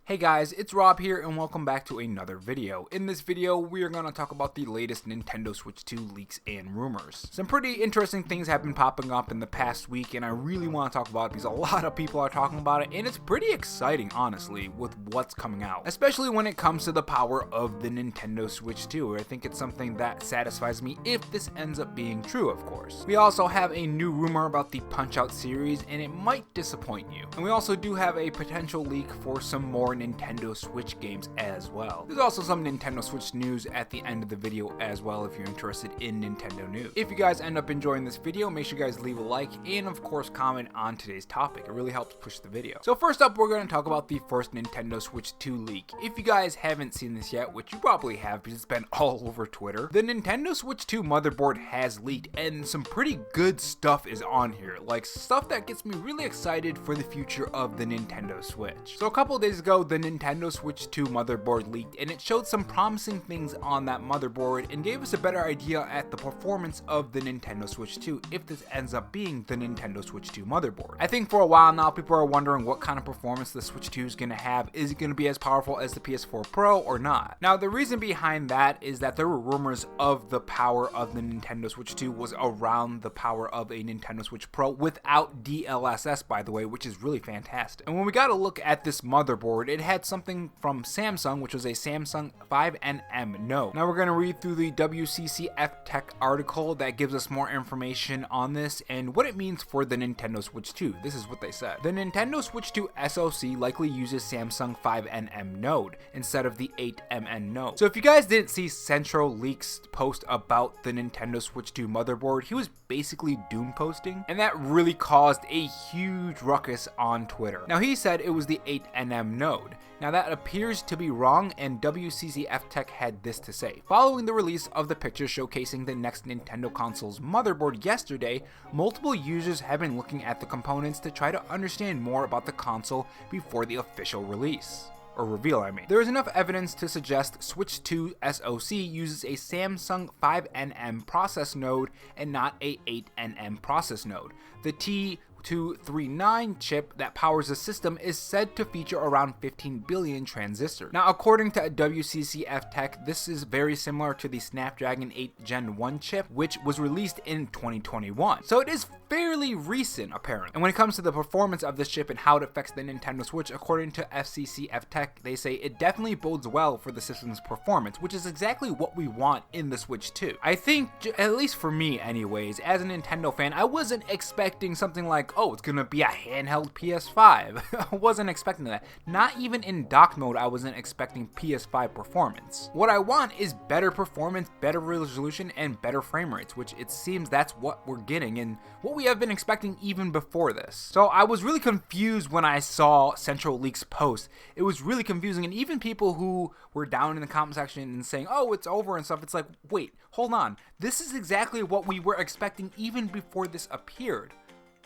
Hey guys, it's Rob here and welcome back to another video. In this video, we are going to talk about the latest Nintendo Switch 2 leaks and rumors. Some pretty interesting things have been popping up in the past week and I really want to talk about it because a lot of people are talking about it and it's pretty exciting, honestly, with what's coming out. Especially when it comes to the power of the Nintendo Switch 2. I think it's something that satisfies me if this ends up being true, of course. We also have a new rumor about the Punch-Out series and it might disappoint you. And we also do have a potential leak for some more Nintendo Switch games as well. There's also some Nintendo Switch news at the end of the video as well if you're interested in Nintendo news. If you guys end up enjoying this video, make sure you guys leave a like and of course comment on today's topic. It really helps push the video. So first up, we're going to talk about the first Nintendo Switch 2 leak. If you guys haven't seen this yet, which you probably have because it's been all over Twitter, the Nintendo Switch 2 motherboard has leaked and some pretty good stuff is on here. Like stuff that gets me really excited for the future of the Nintendo Switch. So a couple of days ago, the Nintendo Switch 2 motherboard leaked and it showed some promising things on that motherboard and gave us a better idea at the performance of the Nintendo Switch 2 if this ends up being the Nintendo Switch 2 motherboard. I think for a while now people are wondering what kind of performance the Switch 2 is going to have. Is it going to be as powerful as the PS4 Pro or not? Now the reason behind that is that there were rumors of the power of the Nintendo Switch 2 was around the power of a Nintendo Switch Pro without DLSS, by the way, which is really fantastic. And when we got a look at this motherboard, it had something from Samsung, which was a Samsung 5nm node. Now we're going to read through the WCCF Tech article that gives us more information on this and what it means for the Nintendo Switch 2. This is what they said. The Nintendo Switch 2 SoC likely uses Samsung 5nm node instead of the 8mn node. So if you guys didn't see Central Leaks post about the Nintendo Switch 2 motherboard, he was basically doom posting and that really caused a huge ruckus on Twitter. Now he said it was the 8nm node. Now that appears to be wrong and WCCF Tech had this to say. Following the release of the picture showcasing the next Nintendo console's motherboard yesterday, multiple users have been looking at the components to try to understand more about the console before the official release. Or reveal, I mean. There is enough evidence to suggest Switch 2 SoC uses a Samsung 5nm process node and not a 8nm process node. The T239 chip that powers the system is said to feature around 15 billion transistors. Now, according to WCCF Tech, this is very similar to the Snapdragon 8 Gen 1 chip, which was released in 2021. So it is fairly recent, apparently. And when it comes to the performance of this chip and how it affects the Nintendo Switch, according to FCCF Tech, they say it definitely bodes well for the system's performance, which is exactly what we want in the Switch 2. I think, at least for me anyways, as a Nintendo fan, I wasn't expecting something like, oh, it's gonna be a handheld PS5. I wasn't expecting that. Not even in dock mode, I wasn't expecting PS5 performance. What I want is better performance, better resolution, and better frame rates, which it seems that's what we're getting and what we have been expecting even before this. So I was really confused when I saw Central Leaks post. It was really confusing, and even people who were down in the comment section and saying, oh, it's over and stuff, it's like, wait, hold on. This is exactly what we were expecting even before this appeared.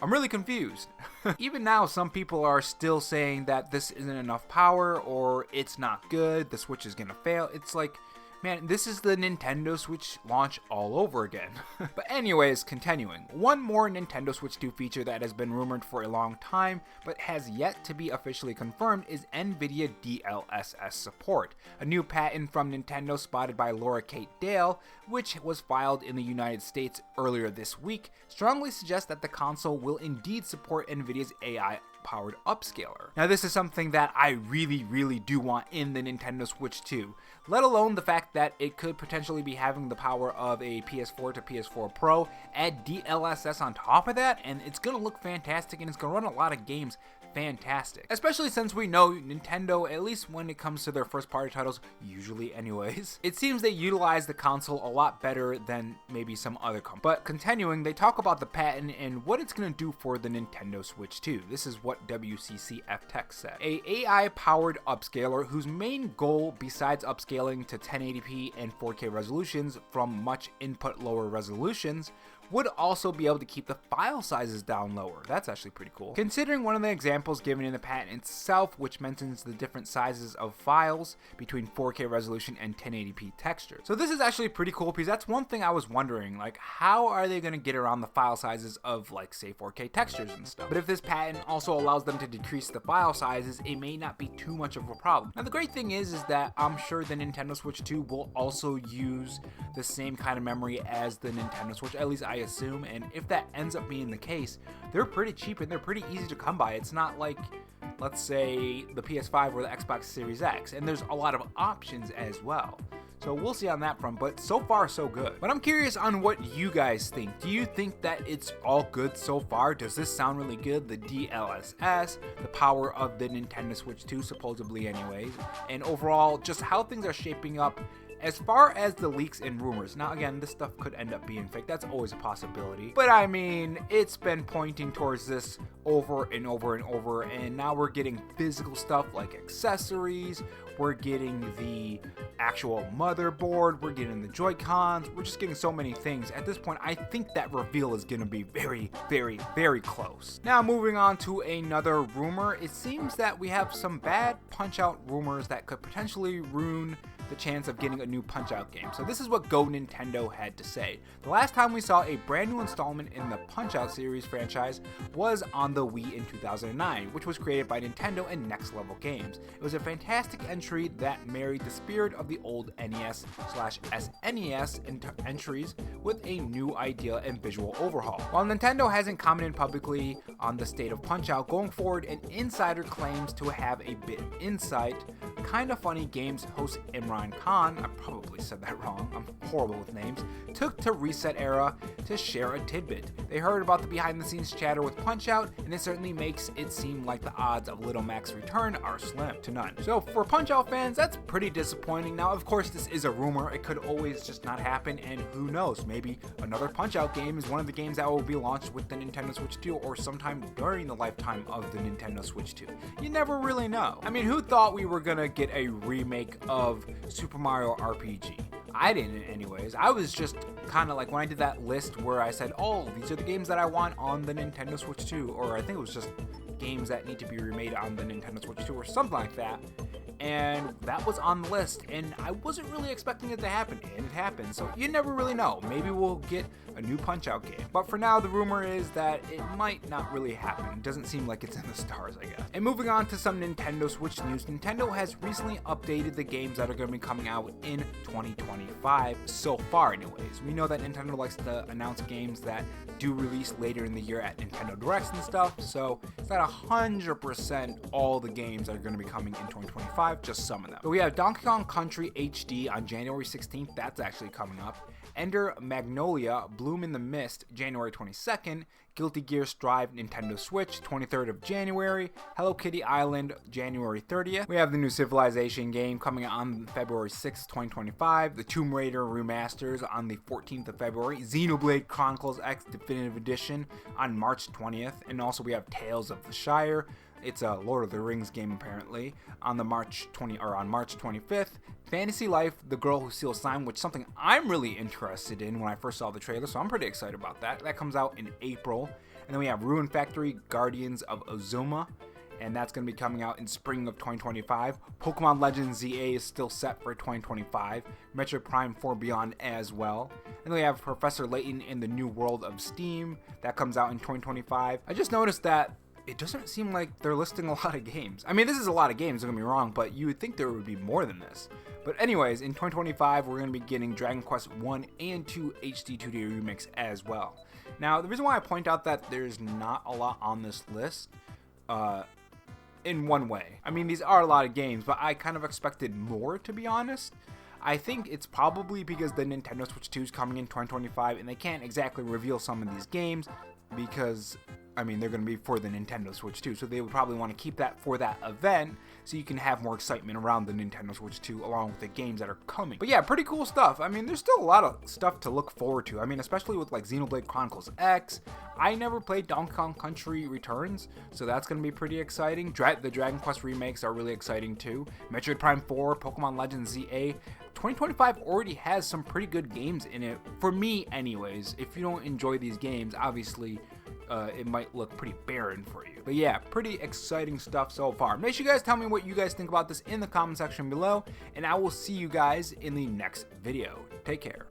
I'm really confused. Even now, some people are still saying that this isn't enough power or it's not good, the Switch is gonna fail. It's like, man, this is the Nintendo Switch launch all over again. But anyways, continuing. One more Nintendo Switch 2 feature that has been rumored for a long time, but has yet to be officially confirmed is Nvidia DLSS support. A new patent from Nintendo spotted by Laura Kate Dale, which was filed in the United States earlier this week, strongly suggests that the console will indeed support Nvidia's AI powered upscaler. Now this is something that I really do want in the Nintendo Switch 2, let alone the fact that it could potentially be having the power of a PS4 to PS4 Pro, add DLSS on top of that, and it's gonna look fantastic and it's gonna run a lot of games fantastic. Especially since we know Nintendo, at least when it comes to their first party titles, usually anyways, it seems they utilize the console a lot better than maybe some other companies. But continuing, they talk about the patent and what it's going to do for the Nintendo Switch 2. This is what WCCF Tech said. A AI powered upscaler whose main goal besides upscaling to 1080p and 4K resolutions from much input lower resolutions would also be able to keep the file sizes down lower. That's actually pretty cool. Considering one of the examples given in the patent itself, which mentions the different sizes of files between 4K resolution and 1080p texture. So this is actually pretty cool because that's one thing I was wondering, like how are they going to get around the file sizes of like say 4K textures and stuff. But if this patent also allows them to decrease the file sizes, it may not be too much of a problem. Now the great thing is that I'm sure the Nintendo Switch 2 will also use the same kind of memory as the Nintendo Switch, at least I assume, and if that ends up being the case, they're pretty cheap and they're pretty easy to come by. It's not like, let's say, the PS5 or the Xbox Series X, and there's a lot of options as well. So we'll see on that front, but so far so good. But I'm curious on what you guys think. Do you think that it's all good so far? Does this sound really good? The DLSS, the power of the Nintendo Switch 2 supposedly anyways, and overall just how things are shaping up as far as the leaks and rumors. Now again, this stuff could end up being fake, that's always a possibility, but I mean, it's been pointing towards this over and over and over, and now we're getting physical stuff like accessories, we're getting the actual motherboard, we're getting the Joy-Cons, we're just getting so many things. At this point, I think that reveal is gonna be very, very, very close. Now moving on to another rumor, it seems that we have some bad Punch-Out rumors that could potentially ruin the chance of getting a new Punch-Out game. So this is what Go Nintendo had to say. The last time we saw a brand new installment in the Punch-Out series franchise was on the Wii in 2009, which was created by Nintendo and Next Level Games. It was a fantastic entry that married the spirit of the old NES/SNES entries with a new idea and visual overhaul. While Nintendo hasn't commented publicly on the state of Punch-Out going forward, an insider claims to have a bit of insight. Kinda Funny Games host Imran Khan, I probably said that wrong, I'm horrible with names, took to Reset Era to share a tidbit. They heard about the behind the scenes chatter with Punch-Out, and it certainly makes it seem like the odds of Little Mac's return are slim to none. So for Punch-Out fans, that's pretty disappointing. Now of course this is a rumor, it could always just not happen, and who knows, maybe another Punch-Out game is one of the games that will be launched with the Nintendo Switch 2 or sometime during the lifetime of the Nintendo Switch 2. You never really know. I mean, who thought we were gonna get a remake of Super Mario RPG? I didn't anyways. I was just kind of like, when I did that list where I said, oh, these are the games that I want on the Nintendo Switch 2, or I think it was just games that need to be remade on the Nintendo Switch 2 or something like that, and that was on the list, and I wasn't really expecting it to happen, and it happened, so you never really know. Maybe we'll get a new Punch-Out game, but for now the rumor is that it might not really happen. It doesn't seem like it's in the stars, I guess. And moving on to some Nintendo Switch news, Nintendo has recently updated the games that are going to be coming out in 2025, so far anyways. We know that Nintendo likes to announce games that do release later in the year at Nintendo Directs and stuff, so it's not 100% all the games that are going to be coming in 2025, just some of them. But we have Donkey Kong Country HD on January 16th, that's actually coming up. Ender Magnolia Bloom in the Mist, January 22nd. Guilty Gear Strive Nintendo Switch, 23rd of January. Hello Kitty Island, January 30th. We have the new Civilization game coming out on February 6th, 2025. The Tomb Raider remasters on the 14th of February. Xenoblade Chronicles X Definitive Edition on March 20th. And also we have Tales of the Shire. It's a Lord of the Rings game apparently on March 25th. Fantasy Life: The Girl Who Steals Time, which is something I'm really interested in when I first saw the trailer, so I'm pretty excited about that. That comes out in April. And then we have Ruin Factory: Guardians of Ozuma, and that's going to be coming out in spring of 2025. Pokemon Legends ZA is still set for 2025. Metroid Prime 4 Beyond as well. And then we have Professor Layton in the New World of Steam. That comes out in 2025. I just noticed that it doesn't seem like they're listing a lot of games. I mean, this is a lot of games, don't get me wrong, but you would think there would be more than this. But anyways, in 2025, we're going to be getting Dragon Quest 1 and 2 HD 2D Remix as well. Now, the reason why I point out that there's not a lot on this list, in one way. I mean, these are a lot of games, but I kind of expected more, to be honest. I think it's probably because the Nintendo Switch 2 is coming in 2025, and they can't exactly reveal some of these games because, I mean, they're going to be for the Nintendo Switch 2, so they would probably want to keep that for that event so you can have more excitement around the Nintendo Switch 2 along with the games that are coming. But yeah, pretty cool stuff. I mean, there's still a lot of stuff to look forward to. I mean, especially with like Xenoblade Chronicles X. I never played Donkey Kong Country Returns, so that's going to be pretty exciting. The Dragon Quest remakes are really exciting too. Metroid Prime 4, Pokemon Legends ZA, 2025 already has some pretty good games in it, for me anyways. If you don't enjoy these games, obviously it might look pretty barren for you. But yeah, pretty exciting stuff so far. Make sure you guys tell me what you guys think about this in the comment section below, and I will see you guys in the next video. Take care.